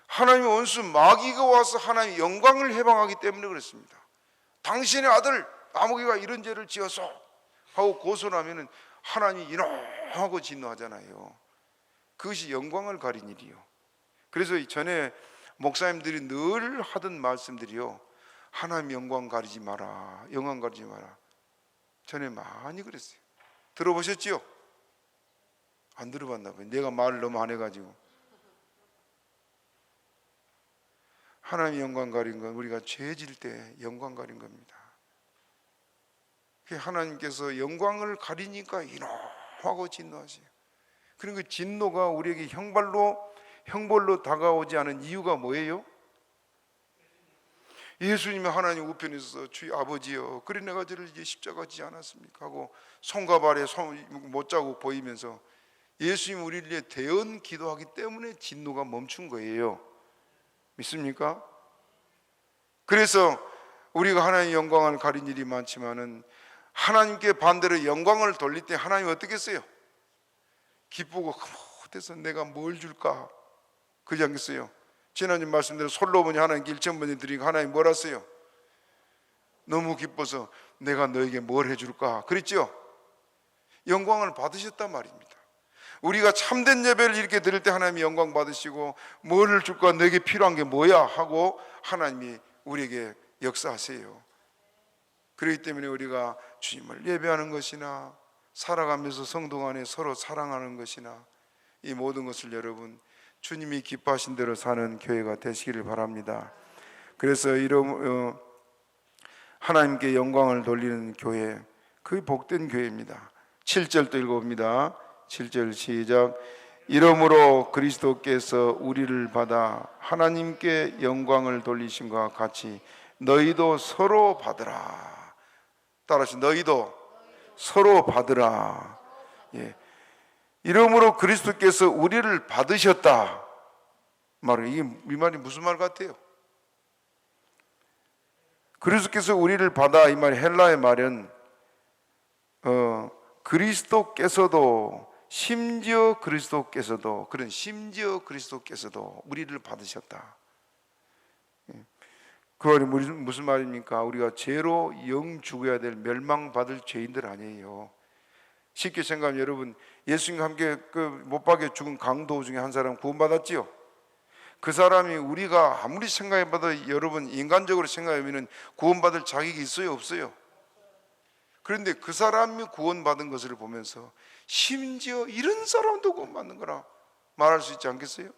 하나님의 원수 마귀가 와서 하나님의 영광을 해방하기 때문에 그렇습니다. 당신의 아들 아모기가 이런 죄를 지어서 하고 고소를 하면 하나님이 이놈하고 진노하잖아요. 그것이 영광을 가린 일이요. 그래서 전에 목사님들이 늘 하던 말씀들이요, 하나님 영광 가리지 마라, 영광 가리지 마라. 전에 많이 그랬어요. 들어보셨지요? 안 들어봤나 봐요. 내가 말을 너무 안 해가지고. 하나님 영광 가린 건 우리가 죄질 때 영광 가린 겁니다. 하나님께서 영광을 가리니까 이놈하고 진노하세요. 그리고 그 진노가 우리에게 형벌로 다가오지 않은 이유가 뭐예요? 예수님이 하나님 우편에 있어서 주의 아버지여, 그래 내가 저를 이제 십자가 지지 않았습니까? 하고 손과 발에 못자국 보이면서 예수님 우리를 위해 대언 기도하기 때문에 진노가 멈춘 거예요. 믿습니까? 그래서 우리가 하나님의 영광을 가린 일이 많지만은 하나님께 반대로 영광을 돌릴 때 하나님 어떻게 했어요? 기쁘고 그래서 내가 뭘 줄까? 그러지 않겠어요? 지난주 말씀대로 솔로몬이 하나님께 1,000번에 드리니까 하나님 뭐라 했어요? 너무 기뻐서 내가 너에게 뭘 해줄까? 그랬죠? 영광을 받으셨단 말입니다. 우리가 참된 예배를 이렇게 드릴 때 하나님이 영광 받으시고 뭐를 줄까? 너에게 필요한 게 뭐야? 하고 하나님이 우리에게 역사하세요. 그렇기 때문에 우리가 주님을 예배하는 것이나 살아가면서 성도 간에 서로 사랑하는 것이나 이 모든 것을 여러분 주님이 기뻐하신 대로 사는 교회가 되시기를 바랍니다. 그래서 이런 하나님께 영광을 돌리는 교회, 그 복된 교회입니다. 7절도 읽어봅니다. 7절 시작. 이러므로 그리스도께서 우리를 받아 하나님께 영광을 돌리심과 같이 너희도 서로 받으라. 따라서 너희도 서로 받으라. 예. 이러므로 그리스도께서 우리를 받으셨다. 이 말이 무슨 말 같아요? 그리스도께서 우리를 받아, 이 말이 헬라의 말은 그리스도께서도 심지어 그리스도께서도 우리를 받으셨다. 그 말이 무슨 말입니까? 우리가 죄로 영 죽어야 될 멸망받을 죄인들 아니에요. 쉽게 생각하면 여러분, 예수님과 함께 못 박여 죽은 강도 중에 한 사람 구원받았지요. 그 사람이 우리가 아무리 생각해봐도 여러분 인간적으로 생각하면 구원받을 자격이 있어요, 없어요? 그런데 그 사람이 구원받은 것을 보면서 심지어 이런 사람도 구원받는 거라 말할 수 있지 않겠어요?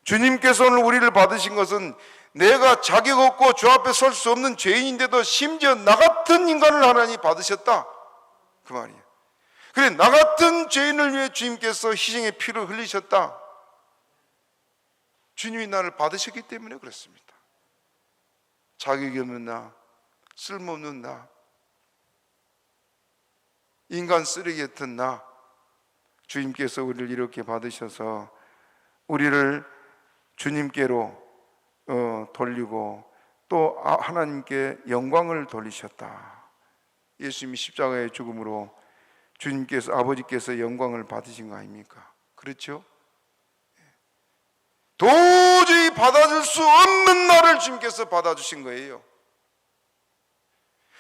주님께서 오늘 우리를 받으신 것은 내가 자격 없고 주 앞에 설 수 없는 죄인인데도 심지어 나 같은 인간을 하나님 받으셨다, 그 말이에요. 그래, 나 같은 죄인을 위해 주님께서 희생의 피를 흘리셨다. 주님이 나를 받으셨기 때문에 그렇습니다. 자격이 없는 나, 쓸모없는 나, 인간 쓰레기 같은 나, 주님께서 우리를 이렇게 받으셔서 우리를 주님께로 돌리고 또 하나님께 영광을 돌리셨다. 예수님이 십자가의 죽음으로 주님께서, 아버지께서 영광을 받으신 거 아닙니까? 그렇죠? 도저히 받아줄 수 없는 나를 주님께서 받아주신 거예요.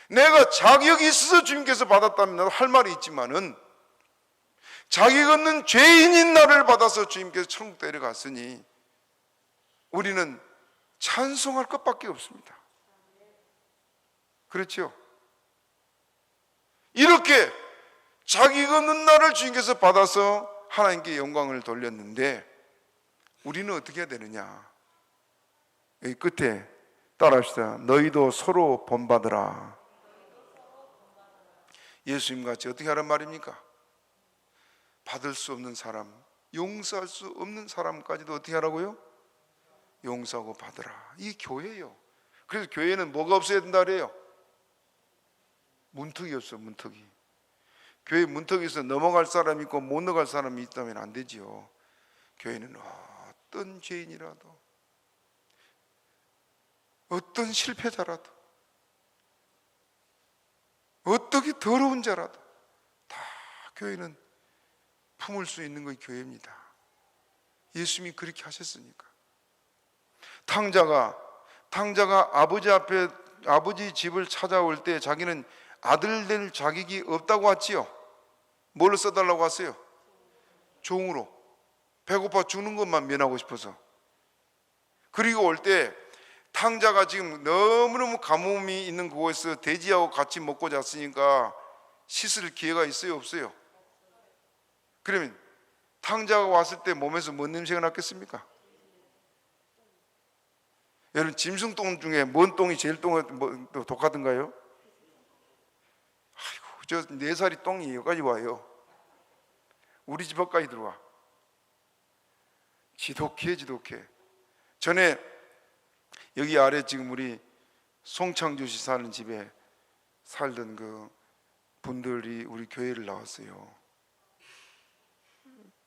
내가 자격이 있어서 주님께서 받았다면 나도 할 말이 있지만은 자격 없는 죄인인 나를 받아서 주님께서 천국 데려갔으니 우리는 찬송할 것밖에 없습니다. 그렇죠? 이렇게 자격 없는 나를 주님께서 받아서 하나님께 영광을 돌렸는데 우리는 어떻게 해야 되느냐? 여기 끝에 따라합시다. 너희도 서로 본받으라. 예수님같이 어떻게 하란 말입니까? 받을 수 없는 사람, 용서할 수 없는 사람까지도 어떻게 하라고요? 용서하고 받으라. 이 교회예요. 그래서 교회는 뭐가 없어야 된다 그래요? 문턱이 없어, 문턱이. 교회 문턱에서 넘어갈 사람이 있고 못 넘어갈 사람이 있다면 안 되지요. 교회는 어떤 죄인이라도, 어떤 실패자라도, 어떻게 더러운 자라도 다 교회는 품을 수 있는 것이 교회입니다. 예수님이 그렇게 하셨으니까. 탕자가 아버지 앞에, 아버지 집을 찾아올 때 자기는 아들 될 자격이 없다고 왔지요. 뭘로 써달라고 왔어요? 종으로. 배고파 죽는 것만 면하고 싶어서. 그리고 올 때 탕자가 지금 너무너무 가뭄이 있는 그곳에서 돼지하고 같이 먹고 잤으니까 씻을 기회가 있어요, 없어요? 그러면 탕자가 왔을 때 몸에서 뭔 냄새가 났겠습니까? 여러분, 짐승똥 중에 뭔 똥이 제일 독하던가요? 저 4살이 똥이 여기까지 와요. 우리 집 앞까지 들어와. 지독해. 전에 여기 아래 지금 우리 송창주 씨 사는 집에 살던 그 분들이 우리 교회를 나왔어요.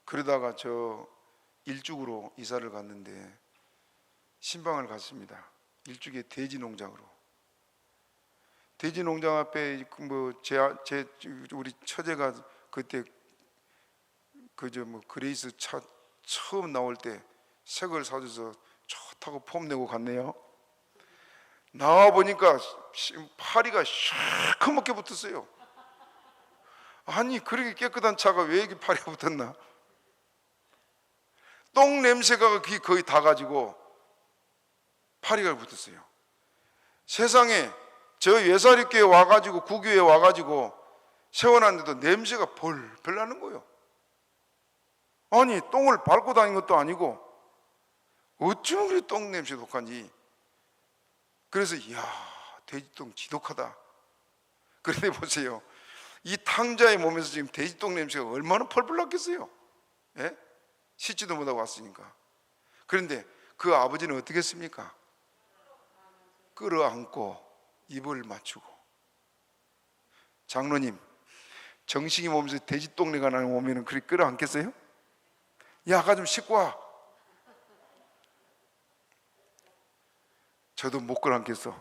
그러다가 저 일죽으로 이사를 갔는데 신방을 갔습니다. 일죽의 돼지 농장으로. 돼지 농장 앞에 우리 처제가 그때 그레이스 차 처음 나올 때 새 걸 사줘서 좋다고 폼 내고 갔네요. 나와 보니까 파리가 시커멓게 붙었어요. 아니 그렇게 깨끗한 차가 왜 이렇게 파리가 붙었나? 똥 냄새가 거의 다 가지고 파리가 붙었어요. 세상에 저 예사립교회 와가지고 구교에 와가지고 세워놨는데도 냄새가 벌벌 나는 거예요. 아니 똥을 밟고 다닌 것도 아니고 어쩜 그리 똥 냄새 독한지. 그래서 이야 돼지똥 지독하다. 그런데 보세요, 이 탕자의 몸에서 지금 돼지똥 냄새가 얼마나 펄펄 났겠어요. 예? 씻지도 못하고 왔으니까. 그런데 그 아버지는 어떻게 했습니까? 끌어안고 입을 맞추고. 장로님, 정식이 몸에서 돼지똥내가 나는 오면은 그리 끌어안겠어요? 야, 가 좀 씻고 와. 저도 못 끌어안겠어.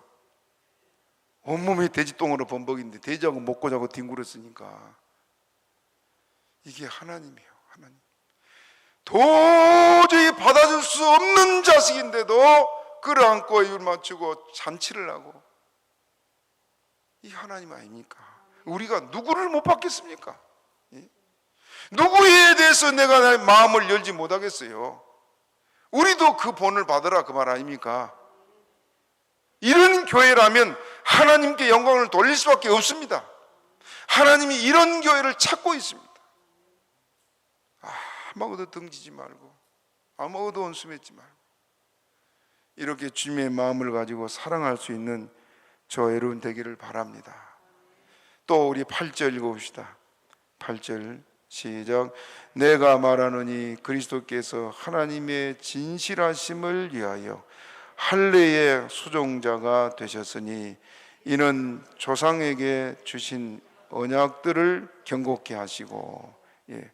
온몸이 돼지똥으로 범벅인데 돼지하고 먹고 자고 뒹굴었으니까. 이게 하나님이에요. 하나님. 도저히 받아줄 수 없는 자식인데도 끌어안고 입을 맞추고 잔치를 하고. 이 하나님 아닙니까? 우리가 누구를 못 받겠습니까? 예? 누구에 대해서 내가 나의 마음을 열지 못하겠어요? 우리도 그 본을 받으라 그 말 아닙니까? 이런 교회라면 하나님께 영광을 돌릴 수밖에 없습니다. 하나님이 이런 교회를 찾고 있습니다. 아무것도 등지지 말고 아무것도 원수맺지 말고 이렇게 주님의 마음을 가지고 사랑할 수 있는 저 여러분 되기를 바랍니다. 또 우리 8절 읽어봅시다. 8절 시작. 내가 말하노니 그리스도께서 하나님의 진실하심을 위하여 할례의 수종자가 되셨으니 이는 조상에게 주신 언약들을 경고케 하시고. 예.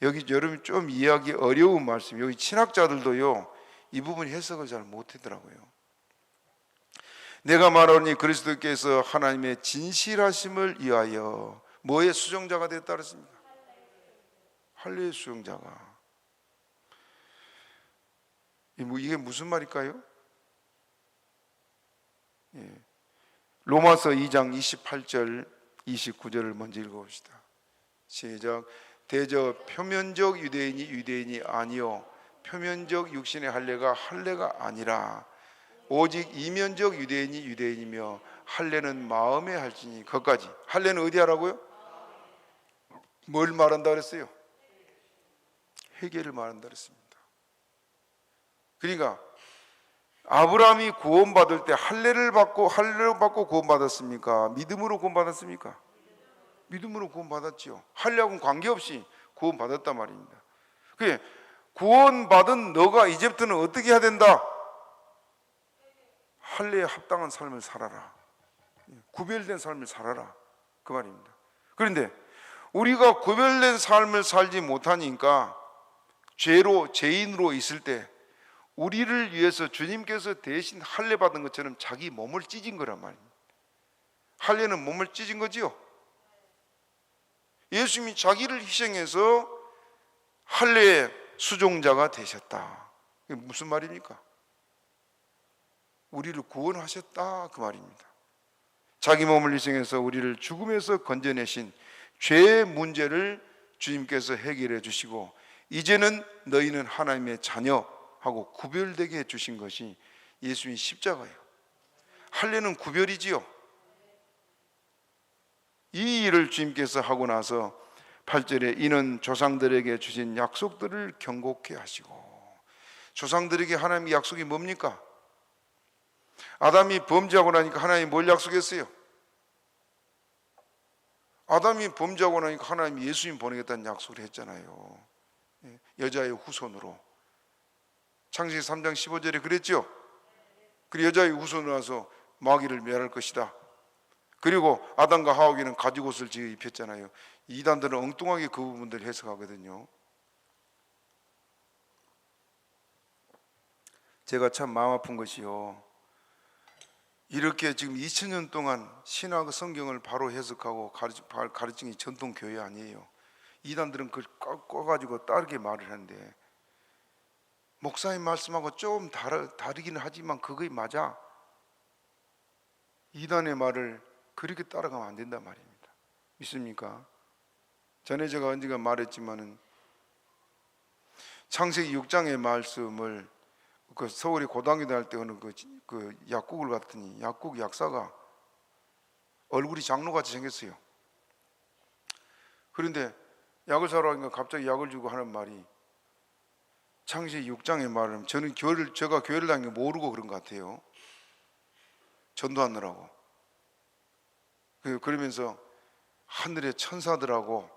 여기 여러분 좀 이해하기 어려운 말씀, 여기 신학자들도요 이 부분 해석을 잘 못하더라고요. 내가 말하니 그리스도께서 하나님의 진실하심을 위하여 뭐의 수종자가 됐다 그랬습니까? 할례의 수종자가. 이게 무슨 말일까요? 예. 로마서 2장 28절 29절을 먼저 읽어봅시다. 시작. 대저 표면적 유대인이 아니요 표면적 육신의 할례가 할례가 아니라 오직 이면적 유대인이며 할례는 마음에 할지니. 거기까지. 할례는 어디 하라고요? 뭘 말한다 그랬어요? 회개를 말한다 그랬습니다. 그러니까 아브라함이 구원받을 때 할례를 받고 구원받았습니까? 믿음으로 구원받았습니까? 믿음으로 구원받았지요. 할례하고는 관계없이 구원받았단 말입니다. 그게 구원받은 너가 이제부터는 어떻게 해야 된다? 할례에 합당한 삶을 살아라. 구별된 삶을 살아라. 그 말입니다. 그런데 우리가 구별된 삶을 살지 못하니까 죄인으로 있을 때 우리를 위해서 주님께서 대신 할례 받은 것처럼 자기 몸을 찢은 거란 말입니다. 할례는 몸을 찢은 거지요. 예수님이 자기를 희생해서 할례의 수종자가 되셨다. 이게 무슨 말입니까? 우리를 구원하셨다 그 말입니다. 자기 몸을 희생해서 우리를 죽음에서 건져내신 죄의 문제를 주님께서 해결해 주시고 이제는 너희는 하나님의 자녀하고 구별되게 해주신 것이 예수님 십자가예요. 할례는 구별이지요. 이 일을 주님께서 하고 나서 8절에 이는 조상들에게 주신 약속들을 경고케 하시고. 조상들에게 하나님의 약속이 뭡니까? 아담이 범죄하고 나니까 하나님이 뭘 약속했어요? 아담이 범죄하고 나니까 하나님이 예수님 보내겠다는 약속을 했잖아요. 여자의 후손으로. 창세기 3장 15절에 그랬죠. 그리고 여자의 후손으로 와서 마귀를 멸할 것이다. 그리고 아담과 하와에게는 가죽옷을 지어 입혔잖아요. 이단들은 엉뚱하게 그 부분들을 해석하거든요. 제가 참 마음 아픈 것이요, 이렇게 지금 2000년 동안 신학 성경을 바로 해석하고 가르치는 게 전통 교회 아니에요. 이단들은 그걸 꺼가지고 다르게 말을 하는데, 목사님 말씀하고 좀 다르기는 하지만 그게 맞아. 이단의 말을 그렇게 따라가면 안 된단 말입니다. 믿습니까? 전에 제가 언젠가 말했지만은 창세기 6장의 말씀을 그 서울에 고등학교 다닐 때 어느 그 약국을 갔더니 약국 약사가 얼굴이 장로같이 생겼어요. 그런데 약을 사러 가니까 갑자기 약을 주고 하는 말이, 창세기 6장의 말은 제가 교회를 다니는 거 모르고 그런 것 같아요. 전도하느라고. 그러면서 하늘의 천사들하고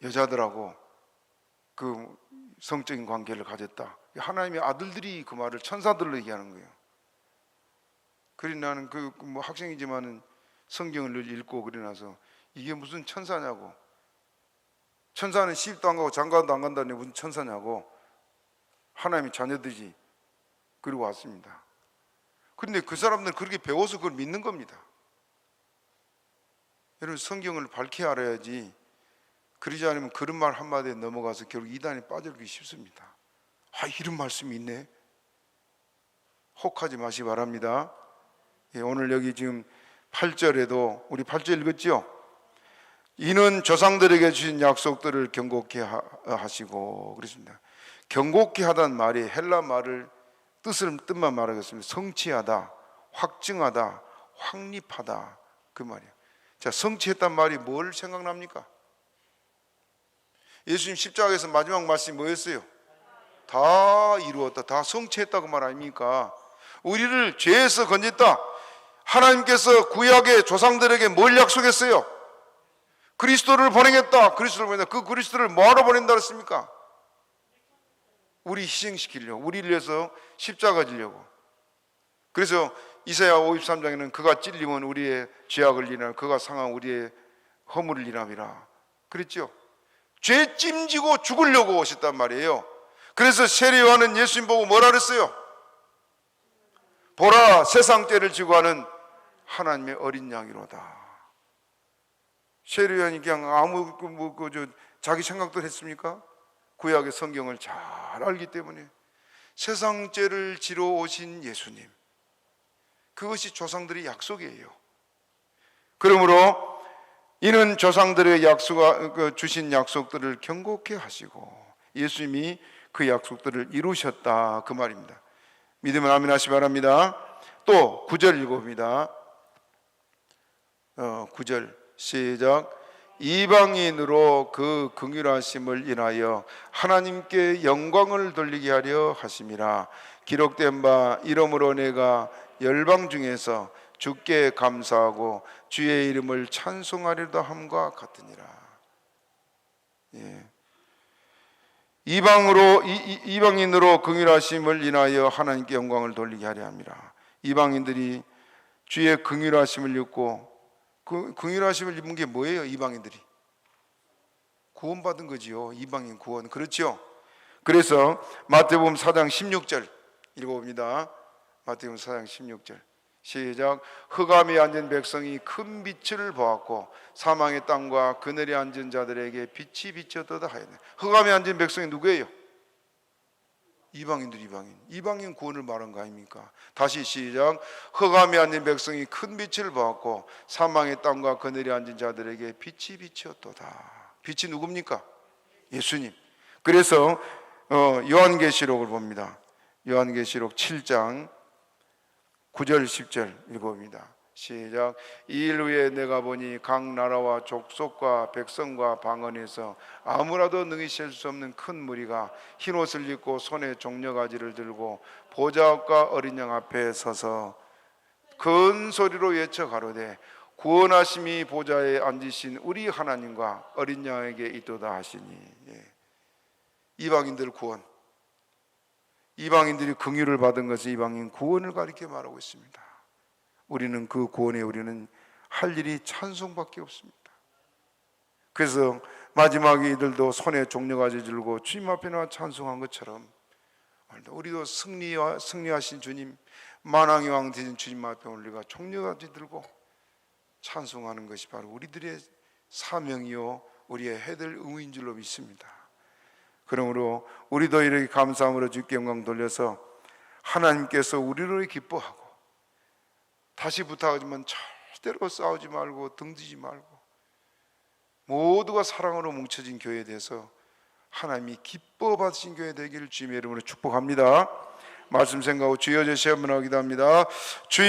여자들하고 그 성적인 관계를 가졌다. 하나님의 아들들이 그 말을 천사들로 얘기하는 거예요. 그래 나는 뭐 학생이지만은 성경을 늘 읽고 그래 나서 이게 무슨 천사냐고. 천사는 시집도 안 가고 장가도 안 간다니 무슨 천사냐고. 하나님의 자녀들이지. 그리고 왔습니다. 그런데 그 사람들은 그렇게 배워서 그걸 믿는 겁니다. 여러분, 성경을 밝히 알아야지. 그러지 않으면 그런 말 한마디에 넘어가서 결국 이단에 빠져들기 쉽습니다. 아, 이런 말씀이 있네. 혹하지 마시 바랍니다. 오늘 여기 지금 8절에도 우리 8절 읽었죠? 이는 조상들에게 주신 약속들을 경고케 하시고 그랬습니다. 경고케 하다는 말이 헬라 말을 뜻만 말하겠습니다. 성취하다, 확증하다, 확립하다, 그 말이에요. 자, 성취했단 말이 뭘 생각납니까? 예수님 십자가에서 마지막 말씀이 뭐였어요? 다 이루었다, 다 성취했다고 말 아닙니까? 우리를 죄에서 건졌다. 하나님께서 구약의 조상들에게 뭘 약속했어요? 그리스도를 보내겠다. 그리스도를 보낸다. 그 그리스도를 뭐하러 보낸다 그랬습니까? 우리 희생시키려고, 우리를 위해서 십자가 지려고. 그래서 이사야 53장에는 그가 찔림은 우리의 죄악을 인하여 그가 상한 우리의 허물을 인함이라 그랬죠. 죄 찜지고 죽으려고 오셨단 말이에요. 그래서 세례요한은 예수님 보고 뭐라 그랬어요? 보라, 세상 죄를 지고 하는 하나님의 어린 양이로다. 세례요한이 그냥 아무 자기 생각도 했습니까? 구약의 성경을 잘 알기 때문에 세상 죄를 지러 오신 예수님, 그것이 조상들의 약속이에요. 그러므로 이는 조상들의 주신 약속들을 경고케 하시고 예수님이 그 약속들을 이루셨다, 그 말입니다. 믿으면 아멘 하시 바랍니다. 또 9절 읽어봅니다. 9절 시작. 이방인으로 그 긍휼하심을 인하여 하나님께 영광을 돌리게 하려 하심이라. 기록된 바 이러므로 내가 열방 중에서 주께 감사하고 주의 이름을 찬송하리로다 함과 같으니라. 예. 이방인으로 긍휼하심을 인하여 하나님께 영광을 돌리게 하려 함이라. 이방인들이 주의 긍휼하심을 입고, 그 긍휼하심을 입은 게 뭐예요? 이방인들이 구원받은 거지요. 이방인 구원, 그렇죠? 그래서 마태복음 4장 16절 읽어봅니다. 마태복음 4장 16절 시작. 흑암에 앉은 백성이 큰 빛을 보았고 사망의 땅과 그늘에 앉은 자들에게 빛이 비쳤도다 하였네. 흑암에 앉은 백성이 누구예요? 이방인들. 이방인 구원을 말한 거 아닙니까? 다시 시작. 흑암에 앉은 백성이 큰 빛을 보았고 사망의 땅과 그늘에 앉은 자들에게 빛이 비쳤도다. 빛이 누굽니까? 예수님. 그래서 요한계시록을 봅니다. 요한계시록 7장 9절 10절 읽어봅니다. 시작. 이일 후에 내가 보니 각 나라와 족속과 백성과 방언에서 아무라도 능히 셀 수 없는 큰 무리가 흰옷을 입고 손에 종려가지를 들고 보좌 앞과 어린 양 앞에 서서 큰 소리로 외쳐 가로되 구원하심이 보좌에 앉으신 우리 하나님과 어린 양에게 있도다 하시니. 이방인들 구원, 이방인들이 긍휼을 받은 것이 이방인 구원을 가리켜 말하고 있습니다. 우리는 그 구원에 우리는 할 일이 찬송밖에 없습니다. 그래서 마지막에 이들도 손에 종려가지 들고 주님 앞에 나와 찬송한 것처럼 우리도 승리하신 주님, 만왕의 왕 되신 주님 앞에 우리가 종려가지 들고 찬송하는 것이 바로 우리들의 사명이요 우리의 해야 될 의무인 줄로 믿습니다. 그러므로 우리도 이렇게 감사함으로 주께 영광 돌려서 하나님께서 우리를 기뻐하고, 다시 부탁하지만 절대로 싸우지 말고 등지지 말고 모두가 사랑으로 뭉쳐진 교회에 대해서 하나님이 기뻐 받으신 교회 되기를 주님의 이름으로 축복합니다. 말씀 생각하고 주여 제시 한번 하기도 합니다. 주여